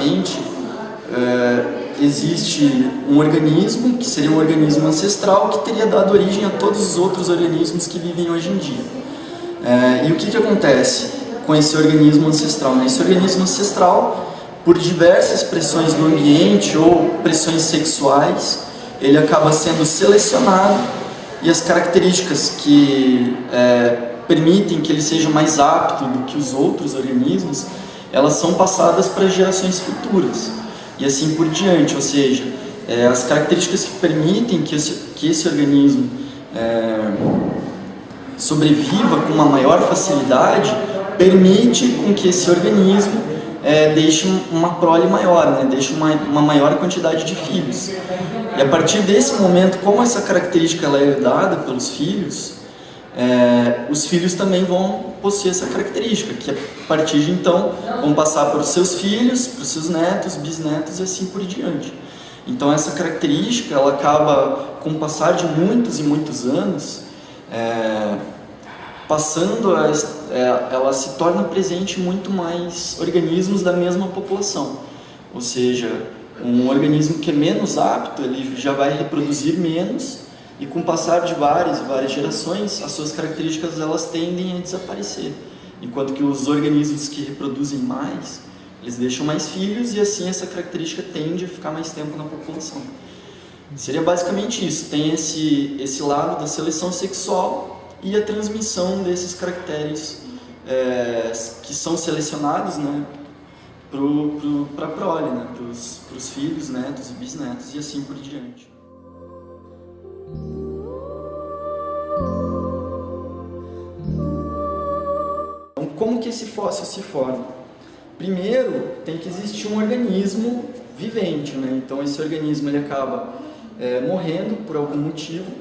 basicamente, existe um organismo, que seria um organismo ancestral, que teria dado origem a todos os outros organismos que vivem hoje em dia. E o que acontece com esse organismo ancestral? Esse organismo ancestral, por diversas pressões do ambiente ou pressões sexuais, ele acaba sendo selecionado e as características que permitem que ele seja mais apto do que os outros organismos, elas são passadas para gerações futuras e assim por diante, ou seja, as características que permitem que esse organismo sobreviva com uma maior facilidade, permite com que esse organismo deixe uma prole maior, né? Deixe uma maior quantidade de filhos. E a partir desse momento, como essa característica ela é herdada pelos filhos, os filhos também vão possuir essa característica, que a partir de então vão passar para os seus filhos, para os seus netos, bisnetos e assim por diante. Então essa característica ela acaba, com o passar de muitos e muitos anos, ela se torna presente em muito mais organismos da mesma população. Ou seja, um organismo que é menos apto, ele já vai reproduzir menos, e com o passar de várias gerações, as suas características elas tendem a desaparecer. Enquanto que os organismos que reproduzem mais, eles deixam mais filhos e assim essa característica tende a ficar mais tempo na população. Seria basicamente isso, tem esse lado da seleção sexual e a transmissão desses caracteres que são selecionados, né, para a prole, né, para os filhos, netos e bisnetos e assim por diante. Então, como que esse fóssil se forma? Primeiro, tem que existir um organismo vivente, né? Então esse organismo ele acaba morrendo por algum motivo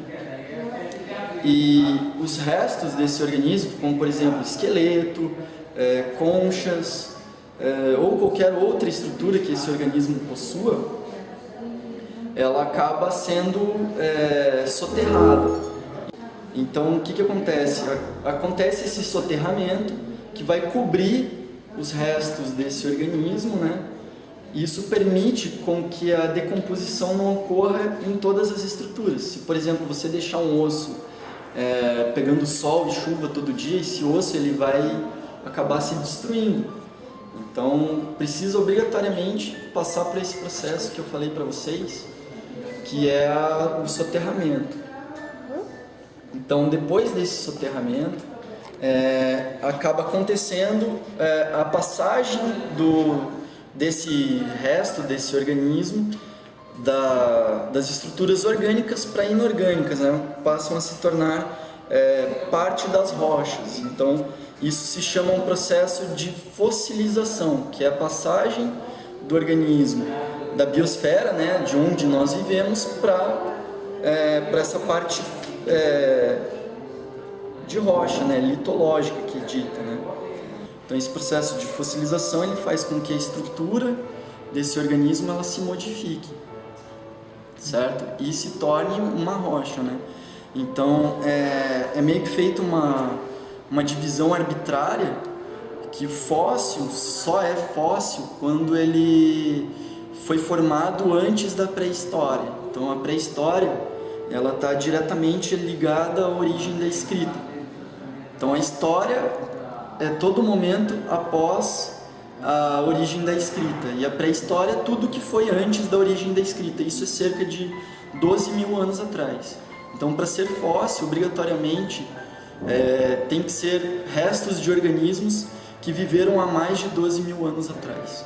e os restos desse organismo, como por exemplo esqueleto, conchas ou qualquer outra estrutura que esse organismo possua, ela acaba sendo soterrada. Então o que acontece? Acontece esse soterramento que vai cobrir os restos desse organismo, né? Isso permite com que a decomposição não ocorra em todas as estruturas. Se, por exemplo, você deixar um osso pegando sol e chuva todo dia, esse osso ele vai acabar se destruindo. Então, precisa obrigatoriamente passar por esse processo que eu falei para vocês, que é o soterramento. Então, depois desse soterramento, acaba acontecendo a passagem desse resto, desse organismo, das estruturas orgânicas para inorgânicas, né? Passam a se tornar parte das rochas. Então, isso se chama um processo de fossilização, que é a passagem do organismo da biosfera, né, de onde nós vivemos, para essa parte de rocha, né, litológica, que é dita, né? Então esse processo de fossilização ele faz com que a estrutura desse organismo ela se modifique, certo? E se torne uma rocha, né? Então é meio que feita uma divisão arbitrária, que o fóssil só é fóssil quando ele foi formado antes da pré-história. Então a pré-história ela está diretamente ligada à origem da escrita. Então a história é todo momento após a origem da escrita, e a pré-história é tudo que foi antes da origem da escrita. Isso é cerca de 12 mil anos atrás. Então, para ser fóssil, obrigatoriamente tem que ser restos de organismos que viveram há mais de 12 mil anos atrás.